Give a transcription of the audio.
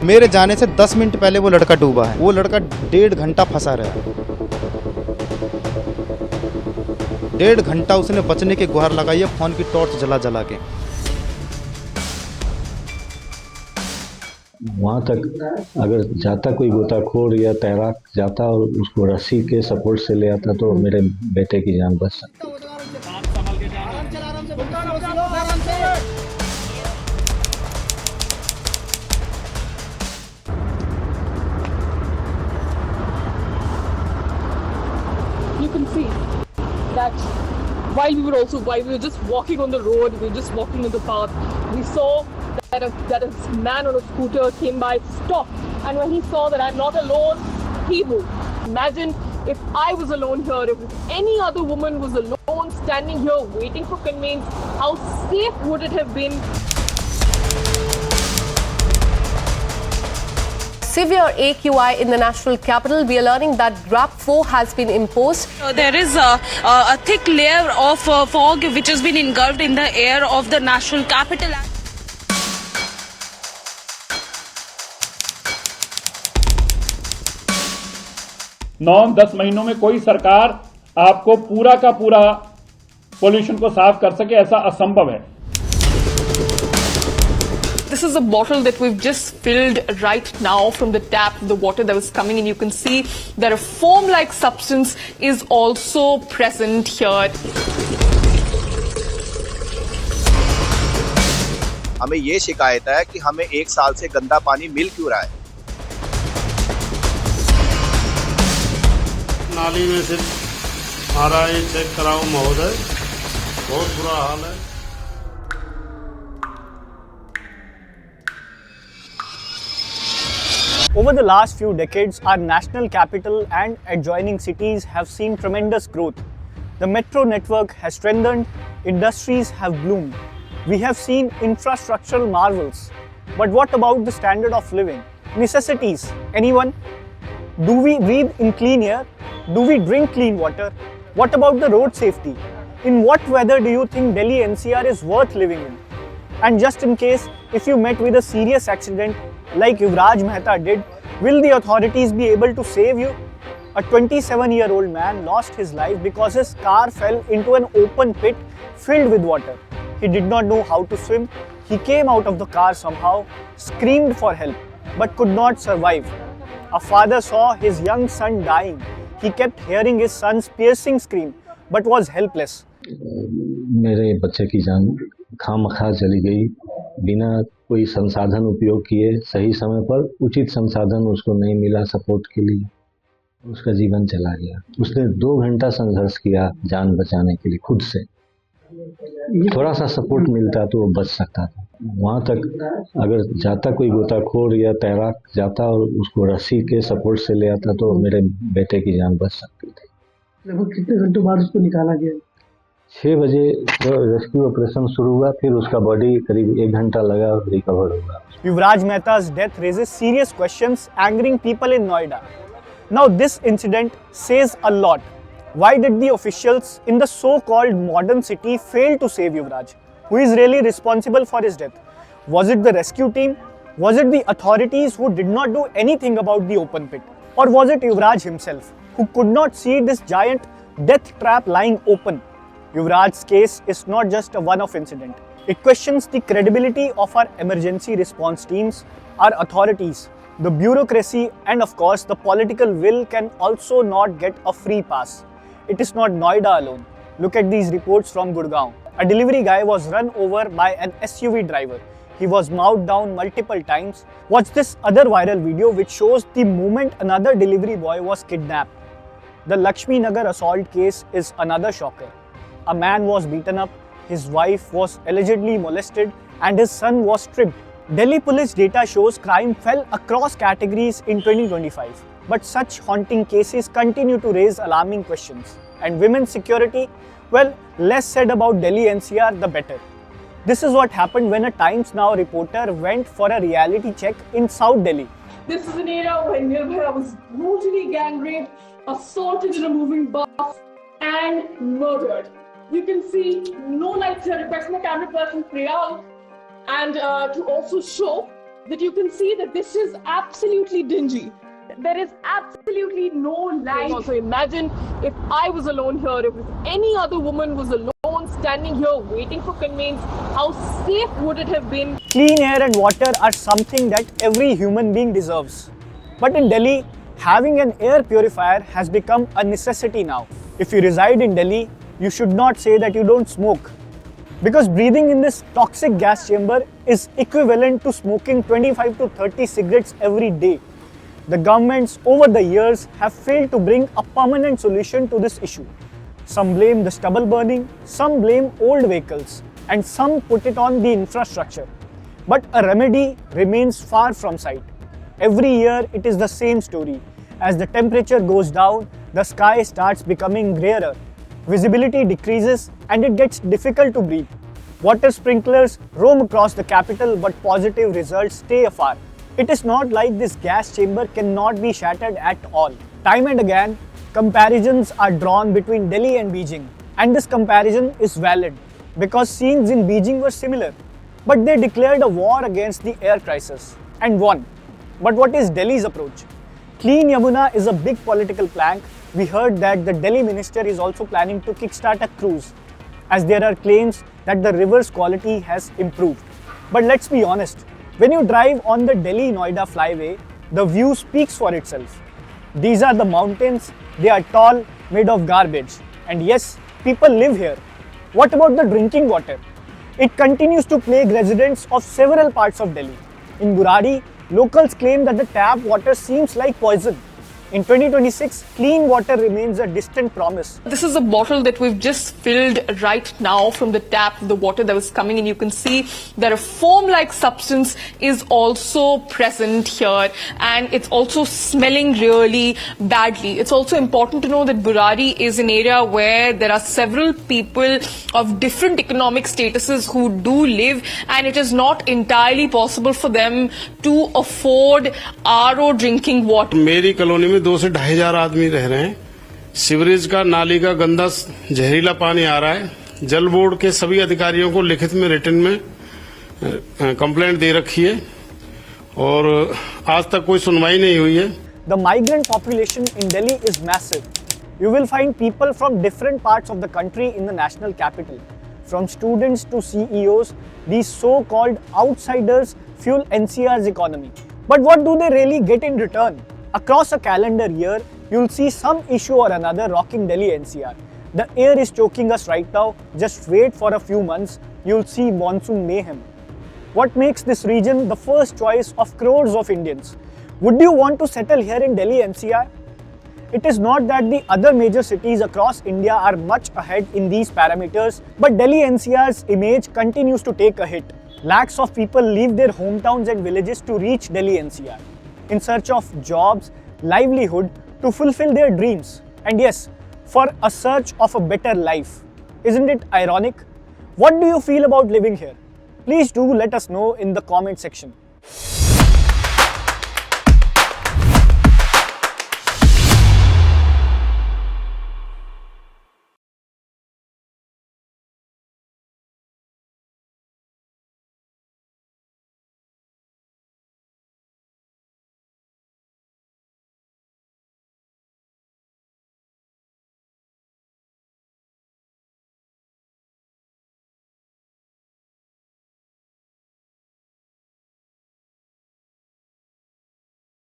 मेरे जाने से 10 मिनट पहले वो लड़का डूबा है। वो लड़का 1.5 घंटा फंसा रहा है। 1.5 घंटा उसने बचने की गुहार लगाई है फोन की टॉर्च जला जला के। वहाँ तक अगर जाता कोई गोताखोर या तैराक जाता और उसको रस्सी के सपोर्ट से ले आता तो मेरे बेटे की जान बच सकती। You can see that while we were just walking on the road, we were just walking in the path, we saw that a man on a scooter came by, stopped, and when he saw that I'm not alone, he moved. Imagine if I was alone here, if any other woman was alone standing here waiting for conveyance, how safe would it have been? Severe AQI in the national capital. We are learning that Grab 4 has been imposed. There is a thick layer of fog which has been engulfed in the air of the national capital. नौ 10 महीनों में कोई सरकार आपको पूरा का पूरा pollution को साफ कर सके, ऐसा असंभव है। This is a bottle that we've just filled right now from the tap, the water that was coming in. You can see that a foam-like substance is also present here. हमें ये शिकायत है कि हमें 1 साल से गंदा पानी मिल क्यों रहा है। नाली में से आ रहा है, चेक कराओ महोदय, बहुत बुरा हाल है। Over the last few decades, our national capital and adjoining cities have seen tremendous growth. The metro network has strengthened, industries have bloomed. We have seen infrastructural marvels. But what about the standard of living? Necessities. Anyone? Do we breathe in clean air? Do we drink clean water? What about the road safety? In what weather do you think Delhi NCR is worth living in? And just in case, if you met with a serious accident like Yuvraj Mehta did, will the authorities be able to save you? A 27-year-old man lost his life because his car fell into an open pit filled with water. He did not know how to swim. He came out of the car somehow, screamed for help, but could not survive. A father saw his young son dying. He kept hearing his son's piercing scream, but was helpless. मेरे बच्चे की जान खामखा चली गई, बिना कोई संसाधन उपयोग किए, सही समय पर उचित संसाधन उसको नहीं मिला सपोर्ट के लिए, उसका जीवन चला गया। उसने 2 घंटा संघर्ष किया जान बचाने के लिए खुद से। थोड़ा सा सपोर्ट मिलता तो वो बच सकता था। वहाँ तक अगर जाता कोई गोताखोर या तैराक जाता और उसको रस्सी के सपोर्ट से ले आता तो मेरे बेटे की जान बच सकती थी। लगभग कितने घंटों बाद उसको निकाला गया? 6 बजे रेस्क्यू ऑपरेशन शुरू हुआ, फिर उसका बॉडी करीब 1 घंटा लगा रिकवर हुआ। Yuvraj Mehta's death raises serious questions angering people in Noida. Now this incident says a lot. Why did the officials in the so-called modern city fail to save Yuvraj? Who is really responsible for his death? Was it the rescue team? Was it the authorities who did not do anything about the open pit? Or was it Yuvraj himself, who could not see this giant death trap lying open? Yuvraj's case is not just a one-off incident. It questions the credibility of our emergency response teams, our authorities, the bureaucracy, and of course the political will can also not get a free pass. It is not Noida alone. Look at these reports from Gurgaon. A delivery guy was run over by an SUV driver. He was mowed down multiple times. Watch this other viral video which shows the moment another delivery boy was kidnapped. The Lakshmi Nagar assault case is another shocker. A man was beaten up, his wife was allegedly molested, and his son was stripped. Delhi police data shows crime fell across categories in 2025. But such haunting cases continue to raise alarming questions. And women's security? Well, less said about Delhi NCR, the better. This is what happened when a Times Now reporter went for a reality check in South Delhi. This is an era when Nirbhaya was brutally gang raped, assaulted in a moving bus, and murdered. You can see no lights here. Request my camera person Priyal, and to also show that you can see that this is absolutely dingy. There is absolutely no light. So imagine if I was alone here, if any other woman was alone standing here waiting for conveyance, how safe would it have been? Clean air and water are something that every human being deserves. But in Delhi, having an air purifier has become a necessity now. If you reside in Delhi, you should not say that you don't smoke. Because breathing in this toxic gas chamber is equivalent to smoking 25 to 30 cigarettes every day. The governments over the years have failed to bring a permanent solution to this issue. Some blame the stubble burning, some blame old vehicles, and some put it on the infrastructure. But a remedy remains far from sight. Every year it is the same story. As the temperature goes down, the sky starts becoming grayer. Visibility decreases and it gets difficult to breathe. Water sprinklers roam across the capital, but positive results stay afar. It is not like this gas chamber cannot be shattered at all. Time and again, comparisons are drawn between Delhi and Beijing. And this comparison is valid because scenes in Beijing were similar. But they declared a war against the air crisis and won. But what is Delhi's approach? Clean Yamuna is a big political plank. We heard that the Delhi minister is also planning to kickstart a cruise, as there are claims that the river's quality has improved. But let's be honest, when you drive on the Delhi-Noida flyway, the view speaks for itself. These are the mountains, they are tall, made of garbage. And yes, people live here. What about the drinking water? It continues to plague residents of several parts of Delhi. In Burari, locals claim that the tap water seems like poison. In 2026, clean water remains a distant promise. This is a bottle that we've just filled right now from the tap, the water that was coming in. You can see that a foam-like substance is also present here, and it's also smelling really badly. It's also important to know that Burari is an area where there are several people of different economic statuses who do live, and it is not entirely possible for them to afford RO drinking water. मेरी colony में 2 से 2,500 आदमी रह रहे हैं। Sewerage का, नाली का गंदा जहरीला पानी आ रहा है। जल बोर्ड के सभी अधिकारियों को लिखित में, रिटन में कंप्लेंट दे रखी है और आज तक कोई सुनवाई नहीं हुई है। The migrant population in Delhi is massive. You will find people from different parts of the country in the national capital. From students to CEOs, these so-called outsiders fuel NCR's economy. But what do they really get in return? Across a calendar year, you'll see some issue or another rocking Delhi NCR. The air is choking us right now. Just wait for a few months, you'll see monsoon mayhem. What makes this region the first choice of crores of Indians? Would you want to settle here in Delhi NCR? It is not that the other major cities across India are much ahead in these parameters, but Delhi NCR's image continues to take a hit. Lakhs of people leave their hometowns and villages to reach Delhi NCR in search of jobs, livelihood, to fulfill their dreams. And yes, for a search of a better life. Isn't it ironic? What do you feel about living here? Please do let us know in the comment section.